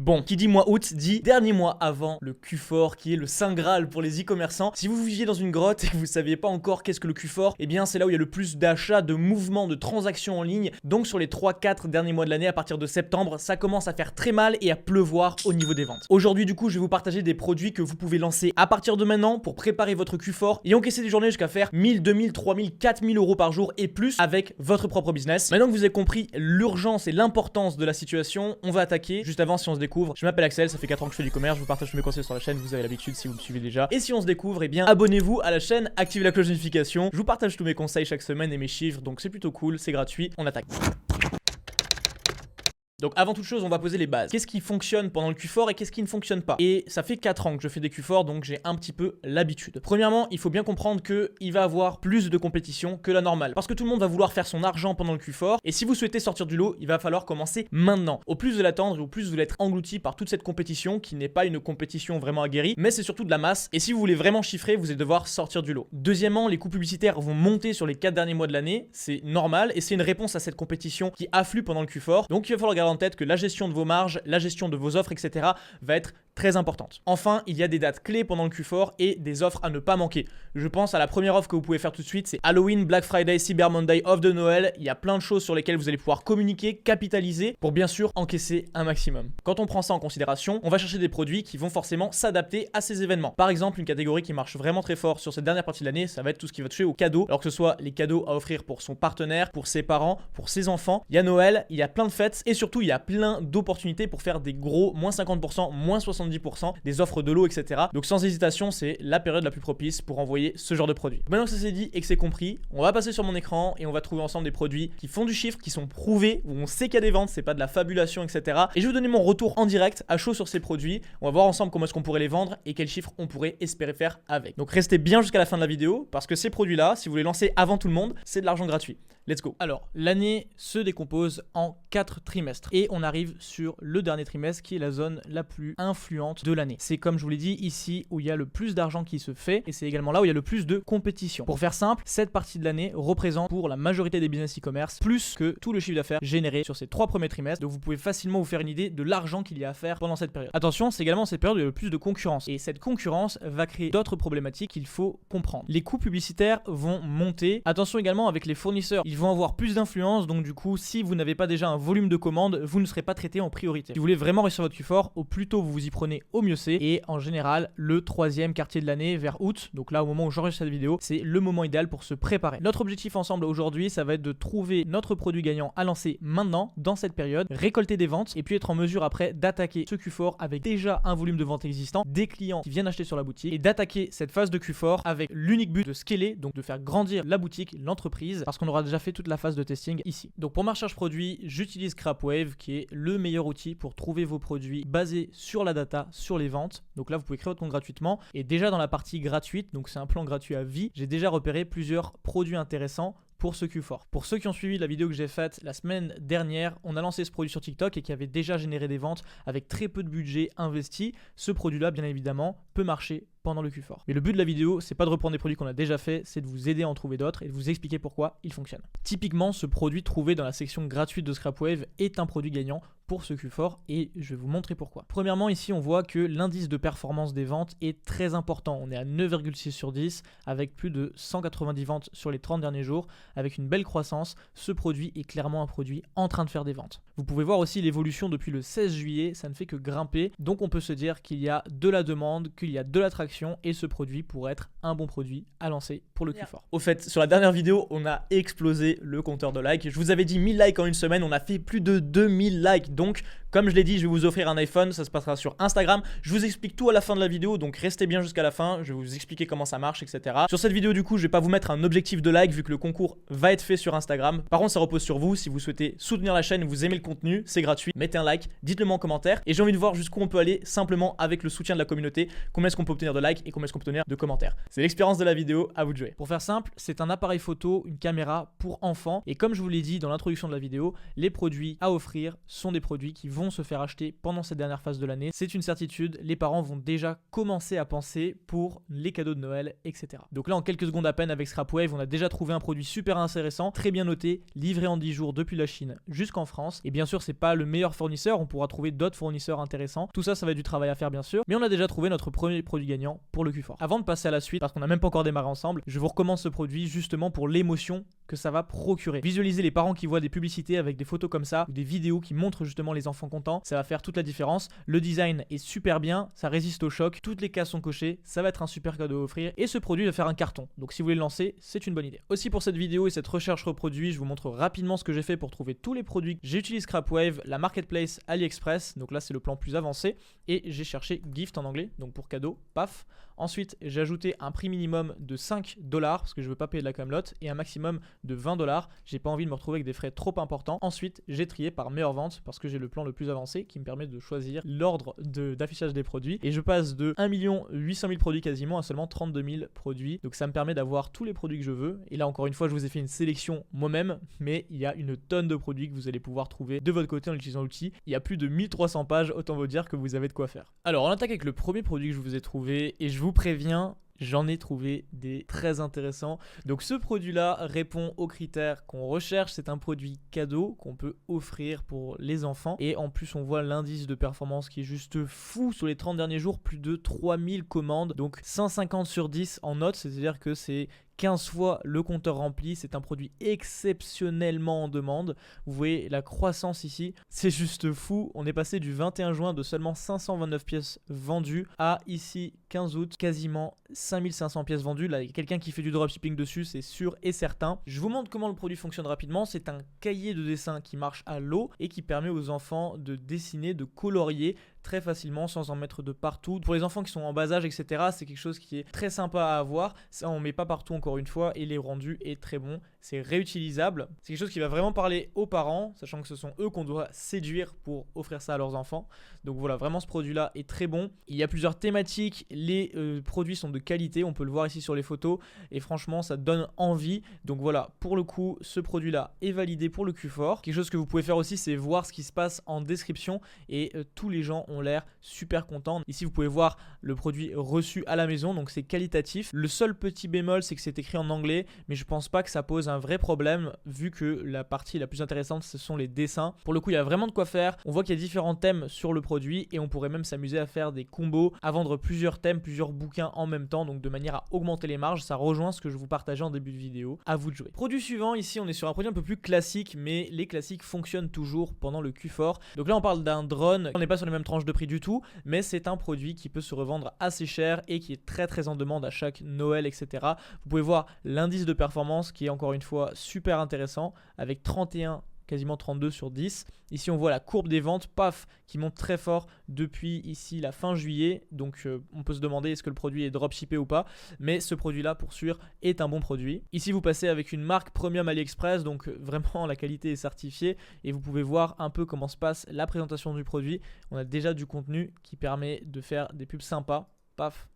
Bon, qui dit mois août dit dernier mois avant le Q4 qui est le saint graal pour les e-commerçants. Si vous viviez dans une grotte et que vous ne saviez pas encore qu'est-ce que le Q4, eh bien c'est là où il y a le plus d'achats, de mouvements, de transactions en ligne. Donc sur les 3-4 derniers mois de l'année, à partir de septembre, ça commence à faire très mal et à pleuvoir au niveau des ventes. Aujourd'hui du coup, je vais vous partager des produits que vous pouvez lancer à partir de maintenant pour préparer votre Q4 et encaisser des journées jusqu'à faire 1000, 2000, 3000, 4000 euros par jour et plus avec votre propre business. Maintenant que vous avez compris l'urgence et l'importance de la situation, on va attaquer. Juste avant, si on se découvre, je m'appelle Axel, ça fait 4 ans que je fais du commerce, je vous partage tous mes conseils sur la chaîne, vous avez l'habitude si vous me suivez déjà. Et si on se découvre, eh bien abonnez-vous à la chaîne, activez la cloche de notification. Je vous partage tous mes conseils chaque semaine et mes chiffres, donc c'est plutôt cool, c'est gratuit, on attaque. Donc avant toute chose, on va poser les bases. Qu'est-ce qui fonctionne pendant le Q4 et qu'est-ce qui ne fonctionne pas? Et ça fait 4 ans que je fais des Q4, donc j'ai un petit peu l'habitude. Premièrement, il faut bien comprendre qu'il va avoir plus de compétition que la normale. Parce que tout le monde va vouloir faire son argent pendant le Q4. Et si vous souhaitez sortir du lot, il va falloir commencer maintenant. Au plus vous l'attendre et au plus vous allez être englouti par toute cette compétition qui n'est pas une compétition vraiment aguerrie, mais c'est surtout de la masse. Et si vous voulez vraiment chiffrer, vous allez devoir sortir du lot. Deuxièmement, les coûts publicitaires vont monter sur les 4 derniers mois de l'année. C'est normal et c'est une réponse à cette compétition qui afflue pendant le Q4. Donc il va falloir garder en tête que la gestion de vos marges, la gestion de vos offres, etc. va être très importante. Enfin, il y a des dates clés pendant le Q4 et des offres à ne pas manquer. Je pense à la première offre que vous pouvez faire tout de suite, c'est Halloween, Black Friday, Cyber Monday, offre de Noël. Il y a plein de choses sur lesquelles vous allez pouvoir communiquer, capitaliser pour bien sûr encaisser un maximum. Quand on prend ça en considération, on va chercher des produits qui vont forcément s'adapter à ces événements. Par exemple, une catégorie qui marche vraiment très fort sur cette dernière partie de l'année, ça va être tout ce qui va toucher aux cadeaux. Alors que ce soit les cadeaux à offrir pour son partenaire, pour ses parents, pour ses enfants. Il y a Noël, il y a plein de fêtes et surtout il y a plein d'opportunités pour faire des gros moins 50%, moins 70%, des offres de lot, etc. Donc sans hésitation, c'est la période la plus propice pour envoyer ce genre de produit. Maintenant que ça c'est dit et que c'est compris, on va passer sur mon écran et on va trouver ensemble des produits qui font du chiffre, qui sont prouvés, où on sait qu'il y a des ventes, c'est pas de la fabulation, etc. Et je vais vous donner mon retour en direct, à chaud sur ces produits. On va voir ensemble comment est-ce qu'on pourrait les vendre et quels chiffres on pourrait espérer faire avec. Donc restez bien jusqu'à la fin de la vidéo parce que ces produits-là, si vous les lancez avant tout le monde, c'est de l'argent gratuit. Let's go. Alors, l'année se décompose en 4 trimestres et on arrive sur le dernier trimestre qui est la zone la plus influente de l'année. C'est comme je vous l'ai dit ici où il y a le plus d'argent qui se fait et c'est également là où il y a le plus de compétition. Pour faire simple, cette partie de l'année représente pour la majorité des business e-commerce plus que tout le chiffre d'affaires généré sur ces 3 premiers trimestres. Donc vous pouvez facilement vous faire une idée de l'argent qu'il y a à faire pendant cette période. Attention, c'est également cette période où il y a le plus de concurrence et cette concurrence va créer d'autres problématiques qu'il faut comprendre. Les coûts publicitaires vont monter. Attention également avec les fournisseurs. Ils vont avoir plus d'influence, donc du coup, si vous n'avez pas déjà un volume de commandes, vous ne serez pas traité en priorité. Si vous voulez vraiment réussir votre Q4, au plus tôt vous vous y prenez, au mieux c'est. Et en général, le 3e quartier de l'année, vers août, donc là au moment où j'enregistre cette vidéo, c'est le moment idéal pour se préparer. Notre objectif ensemble aujourd'hui, ça va être de trouver notre produit gagnant à lancer maintenant, dans cette période, récolter des ventes et puis être en mesure après d'attaquer ce Q4 avec déjà un volume de vente existant, des clients qui viennent acheter sur la boutique et d'attaquer cette phase de Q4 avec l'unique but de scaler, donc de faire grandir la boutique, l'entreprise, parce qu'on aura déjà fait toute la phase de testing ici. Donc pour ma recherche produit, j'utilise Scrapwave qui est le meilleur outil pour trouver vos produits basés sur la data, sur les ventes. Donc là, vous pouvez créer votre compte gratuitement et déjà dans la partie gratuite, donc c'est un plan gratuit à vie, j'ai déjà repéré plusieurs produits intéressants pour ce Q4. Pour ceux qui ont suivi la vidéo que j'ai faite la semaine dernière, on a lancé ce produit sur TikTok et qui avait déjà généré des ventes avec très peu de budget investi. Ce produit-là, bien évidemment, peut marcher pendant le Q4. Mais le but de la vidéo, c'est pas de reprendre des produits qu'on a déjà fait, c'est de vous aider à en trouver d'autres et de vous expliquer pourquoi ils fonctionnent. Typiquement, ce produit trouvé dans la section gratuite de Scrapwave est un produit gagnant pour ce Q4 et je vais vous montrer pourquoi. Premièrement, ici, on voit que l'indice de performance des ventes est très important. On est à 9,6 sur 10 avec plus de 190 ventes sur les 30 derniers jours avec une belle croissance. Ce produit est clairement un produit en train de faire des ventes. Vous pouvez voir aussi l'évolution depuis le 16 juillet, ça ne fait que grimper. Donc on peut se dire qu'il y a de la demande, qu'il y a de l'attraction et ce produit pourrait être un bon produit à lancer pour le Q4. Au fait, sur la dernière vidéo, on a explosé le compteur de likes. Je vous avais dit 1000 likes en une semaine, on a fait plus de 2000 likes. Donc, comme je l'ai dit, je vais vous offrir un iPhone, ça se passera sur Instagram. Je vous explique tout à la fin de la vidéo, donc restez bien jusqu'à la fin. Je vais vous expliquer comment ça marche, etc. Sur cette vidéo, du coup, je vais pas vous mettre un objectif de like vu que le concours va être fait sur Instagram. Par contre, ça repose sur vous. Si vous souhaitez soutenir la chaîne, vous aimez le contenu, c'est gratuit. Mettez un like, dites-le moi en commentaire. Et j'ai envie de voir jusqu'où on peut aller simplement avec le soutien de la communauté. Combien est-ce qu'on peut obtenir de de likes et combien est-ce qu'on peut tenir de commentaires. C'est l'expérience de la vidéo, à vous de jouer. Pour faire simple, c'est un appareil photo, une caméra pour enfants et comme je vous l'ai dit dans l'introduction de la vidéo, les produits à offrir sont des produits qui vont se faire acheter pendant cette dernière phase de l'année. C'est une certitude, les parents vont déjà commencer à penser pour les cadeaux de Noël, etc. Donc là, en quelques secondes à peine avec Scrapwave, on a déjà trouvé un produit super intéressant, très bien noté, livré en 10 jours depuis la Chine jusqu'en France. Et bien sûr, c'est pas le meilleur fournisseur, on pourra trouver d'autres fournisseurs intéressants. Tout ça, ça va être du travail à faire bien sûr, mais on a déjà trouvé notre premier produit gagnant pour le Q4. Avant de passer à la suite, parce qu'on n'a même pas encore démarré ensemble, je vous recommande ce produit justement pour l'émotion que ça va procurer. Visualisez les parents qui voient des publicités avec des photos comme ça ou des vidéos qui montrent justement les enfants contents, ça va faire toute la différence. Le design est super bien, ça résiste au choc, toutes les cases sont cochées, ça va être un super cadeau à offrir et ce produit va faire un carton. Donc si vous voulez le lancer, c'est une bonne idée. Aussi pour cette vidéo et cette recherche reproduit, je vous montre rapidement ce que j'ai fait pour trouver tous les produits. J'utilise Scrapwave, la marketplace AliExpress, donc là c'est le plan plus avancé et j'ai cherché gift en anglais, donc pour cadeau, paf. Ensuite, j'ai ajouté un prix minimum de 5$ parce que je veux pas payer de la camelote et un maximum de 20$. J'ai pas envie de me retrouver avec des frais trop importants. Ensuite, j'ai trié par meilleure vente parce que j'ai le plan le plus avancé qui me permet de choisir l'ordre d'affichage des produits. Et je passe de 1 800 000 produits quasiment à seulement 32 000 produits. Donc ça me permet d'avoir tous les produits que je veux. Et là, encore une fois, je vous ai fait une sélection moi-même, mais il y a une tonne de produits que vous allez pouvoir trouver de votre côté en utilisant l'outil. Il y a plus de 1300 pages, autant vous dire que vous avez de quoi faire. Alors, on attaque avec le premier produit que je vous ai trouvé et je vous préviens, j'en ai trouvé des très intéressants. Donc ce produit-là répond aux critères qu'on recherche. C'est un produit cadeau qu'on peut offrir pour les enfants. Et en plus, on voit l'indice de performance qui est juste fou. Sur les 30 derniers jours, plus de 3000 commandes. Donc 150 sur 10 en notes, c'est-à-dire que c'est 15 fois le compteur rempli, c'est un produit exceptionnellement en demande. Vous voyez la croissance ici, c'est juste fou. On est passé du 21 juin de seulement 529 pièces vendues à ici 15 août, quasiment 5500 pièces vendues. Là, il y a quelqu'un qui fait du dropshipping dessus, c'est sûr et certain. Je vous montre comment le produit fonctionne rapidement. C'est un cahier de dessin qui marche à l'eau et qui permet aux enfants de dessiner, de colorier très facilement sans en mettre de partout. Pour les enfants qui sont en bas âge, etc., c'est quelque chose qui est très sympa à avoir. Ça, on met pas partout encore une fois et les rendus est très bon. C'est réutilisable. C'est quelque chose qui va vraiment parler aux parents, sachant que ce sont eux qu'on doit séduire pour offrir ça à leurs enfants. Donc voilà, vraiment ce produit-là est très bon. Il y a plusieurs thématiques. Les produits sont de qualité. On peut le voir ici sur les photos. Et franchement, ça donne envie. Donc voilà, pour le coup, ce produit-là est validé pour le Q4. Quelque chose que vous pouvez faire aussi, c'est voir ce qui se passe en description. Et tous les gens ont l'air super contents. Ici, vous pouvez voir le produit reçu à la maison. Donc c'est qualitatif. Le seul petit bémol, c'est que c'est écrit en anglais. Mais je pense pas que ça pose un vrai problème vu que la partie la plus intéressante ce sont les dessins. Pour le coup il y a vraiment de quoi faire, on voit qu'il y a différents thèmes sur le produit et on pourrait même s'amuser à faire des combos, à vendre plusieurs thèmes, plusieurs bouquins en même temps, donc de manière à augmenter les marges. Ça rejoint ce que je vous partageais en début de vidéo, à vous de jouer. Produit suivant, ici on est sur un produit un peu plus classique, mais les classiques fonctionnent toujours pendant le Q4. Donc là on parle d'un drone, on n'est pas sur les mêmes tranches de prix du tout, mais c'est un produit qui peut se revendre assez cher et qui est très en demande à chaque Noël, etc. Vous pouvez voir l'indice de performance qui est encore une fois super intéressant avec 31, quasiment 32 sur 10. Ici on voit la courbe des ventes, paf, qui monte très fort depuis ici la fin juillet. Donc on peut se demander est-ce que le produit est dropshippé ou pas, mais ce produit là pour sûr est un bon produit. Ici vous passez avec une marque premium AliExpress, donc vraiment la qualité est certifiée et vous pouvez voir un peu comment se passe la présentation du produit. On a déjà du contenu qui permet de faire des pubs sympas, paf.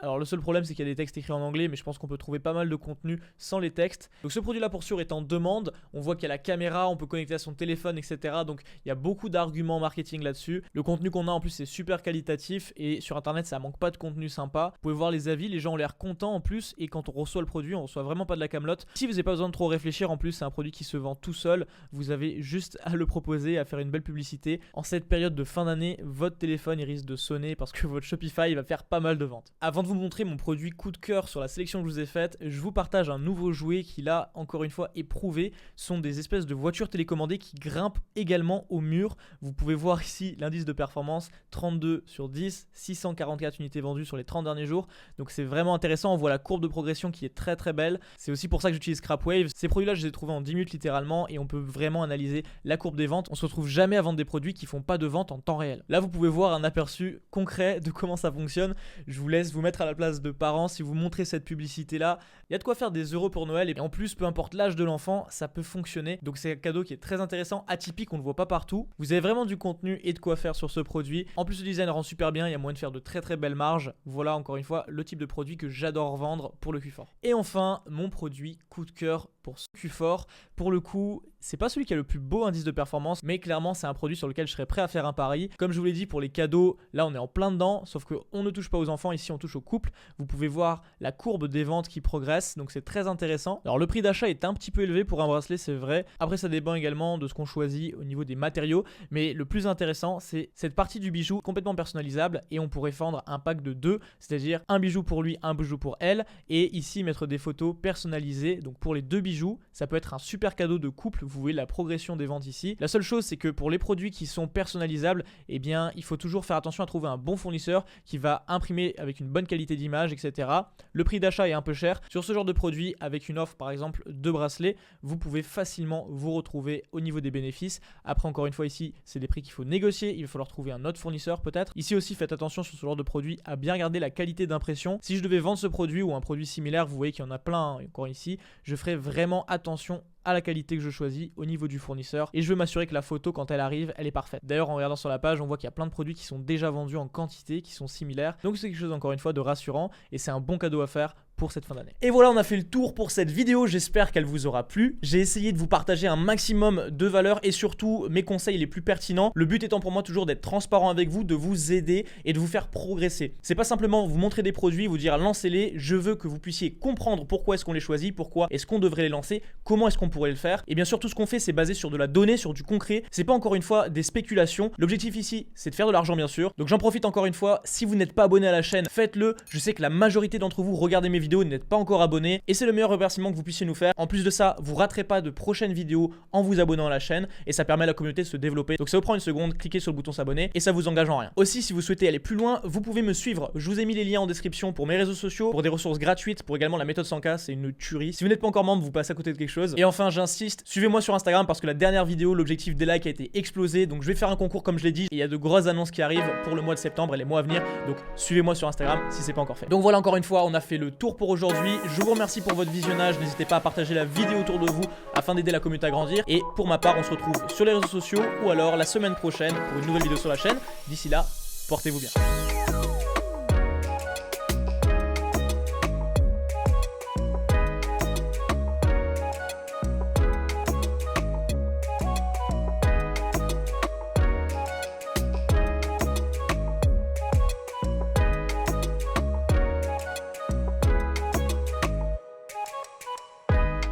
Alors le seul problème c'est qu'il y a des textes écrits en anglais, mais je pense qu'on peut trouver pas mal de contenu sans les textes. Donc ce produit là pour sûr est en demande. On voit qu'il y a la caméra, on peut connecter à son téléphone, etc. Donc il y a beaucoup d'arguments marketing là-dessus. Le contenu qu'on a en plus c'est super qualitatif et sur internet ça manque pas de contenu sympa. Vous pouvez voir les avis, les gens ont l'air contents en plus et quand on reçoit le produit on reçoit vraiment pas de la camelote. Si vous n'avez pas besoin de trop réfléchir, en plus c'est un produit qui se vend tout seul. Vous avez juste à le proposer, à faire une belle publicité. En cette période de fin d'année, votre téléphone il risque de sonner parce que votre Shopify va faire pas mal de ventes. Avant de vous montrer mon produit coup de cœur sur la sélection que je vous ai faite, je vous partage un nouveau jouet qui là encore une fois est prouvé. Ce sont des espèces de voitures télécommandées qui grimpent également au mur. Vous pouvez voir ici l'indice de performance 32 sur 10, 644 unités vendues sur les 30 derniers jours. Donc c'est vraiment intéressant, on voit la courbe de progression qui est très belle. C'est aussi pour ça que j'utilise Scrapwave. Ces produits là je les ai trouvés en 10 minutes littéralement et on peut vraiment analyser la courbe des ventes. On se retrouve jamais à vendre des produits qui font pas de vente en temps réel. Là vous pouvez voir un aperçu concret de comment ça fonctionne. Je vous laisse vous mettre mettre à la place de parents, si vous montrez cette publicité-là, il y a de quoi faire des euros pour Noël. Et en plus, peu importe l'âge de l'enfant, ça peut fonctionner. Donc c'est un cadeau qui est très intéressant, atypique, on ne le voit pas partout. Vous avez vraiment du contenu et de quoi faire sur ce produit. En plus, le design rend super bien, il y a moyen de faire de très très belles marges. Voilà encore une fois le type de produit que j'adore vendre pour le Q4. Et enfin, mon produit coup de cœur pour ce Q4. Pour le coup, c'est pas celui qui a le plus beau indice de performance, mais clairement c'est un produit sur lequel je serais prêt à faire un pari. Comme je vous l'ai dit, pour les cadeaux, là on est en plein dedans, sauf qu'on ne touche pas aux enfants, ici on touche aux couples. Vous pouvez voir la courbe des ventes qui progresse, donc c'est très intéressant. Alors le prix d'achat est un petit peu élevé pour un bracelet, c'est vrai. Après ça dépend également de ce qu'on choisit au niveau des matériaux, mais le plus intéressant c'est cette partie du bijou complètement personnalisable, et on pourrait vendre un pack de 2, c'est-à-dire un bijou pour lui, un bijou pour elle, et ici mettre des photos personnalisées. Donc pour les 2 bijoux, ça peut être un super cadeau de couple. Vous voyez la progression des ventes ici. La seule chose, c'est que pour les produits qui sont personnalisables, eh bien il faut toujours faire attention à trouver un bon fournisseur qui va imprimer avec une bonne qualité d'image, etc. Le prix d'achat est un peu cher. Sur ce genre de produit, avec une offre par exemple de bracelets, vous pouvez facilement vous retrouver au niveau des bénéfices. Après, encore une fois, ici c'est des prix qu'il faut négocier, il va falloir trouver un autre fournisseur peut-être. Ici aussi, faites attention sur ce genre de produit à bien regarder la qualité d'impression. Si je devais vendre ce produit ou un produit similaire, vous voyez qu'il y en a plein encore ici, je ferai vraiment attention à la qualité que je choisis au niveau du fournisseur, et je veux m'assurer que la photo quand elle arrive elle est parfaite. D'ailleurs, en regardant sur la page, on voit qu'il y a plein de produits qui sont déjà vendus en quantité, qui sont similaires, donc c'est quelque chose encore une fois de rassurant, et c'est un bon cadeau à faire pour cette fin d'année. Et voilà, on a fait le tour pour cette vidéo, j'espère qu'elle vous aura plu. J'ai essayé de vous partager un maximum de valeur et surtout mes conseils les plus pertinents. Le but étant pour moi toujours d'être transparent avec vous, de vous aider et de vous faire progresser. C'est pas simplement vous montrer des produits, vous dire lancez-les, je veux que vous puissiez comprendre pourquoi est-ce qu'on les choisit, pourquoi est-ce qu'on devrait les lancer, comment est-ce qu'on pourrait le faire. Et bien sûr, tout ce qu'on fait, c'est basé sur de la donnée, sur du concret. C'est pas encore une fois des spéculations. L'objectif ici, c'est de faire de l'argent bien sûr. Donc j'en profite encore une fois, si vous n'êtes pas abonné à la chaîne, faites-le. Je sais que la majorité d'entre vous regardez mes vidéos, n'êtes pas encore abonné, et c'est le meilleur remerciement que vous puissiez nous faire. En plus de ça, vous raterez pas de prochaines vidéos en vous abonnant à la chaîne, et ça permet à la communauté de se développer. Donc ça vous prend une seconde, cliquez sur le bouton s'abonner et ça vous engage en rien. Aussi, si vous souhaitez aller plus loin, vous pouvez me suivre. Je vous ai mis les liens en description pour mes réseaux sociaux, pour des ressources gratuites, pour également la méthode 100K, c'est une tuerie. Si vous n'êtes pas encore membre, vous passez à côté de quelque chose. Et enfin, j'insiste, suivez-moi sur Instagram parce que la dernière vidéo, l'objectif des likes a été explosé. Donc je vais faire un concours comme je l'ai dit, et il y a de grosses annonces qui arrivent pour le mois de septembre et les mois à venir. Donc suivez-moi sur Instagram si c'est pas encore fait. Donc voilà, encore une fois, on a fait le tour pour aujourd'hui. Je vous remercie pour votre visionnage, n'hésitez pas à partager la vidéo autour de vous afin d'aider la communauté à grandir, et pour ma part on se retrouve sur les réseaux sociaux ou alors la semaine prochaine pour une nouvelle vidéo sur la chaîne. D'ici là, portez-vous bien.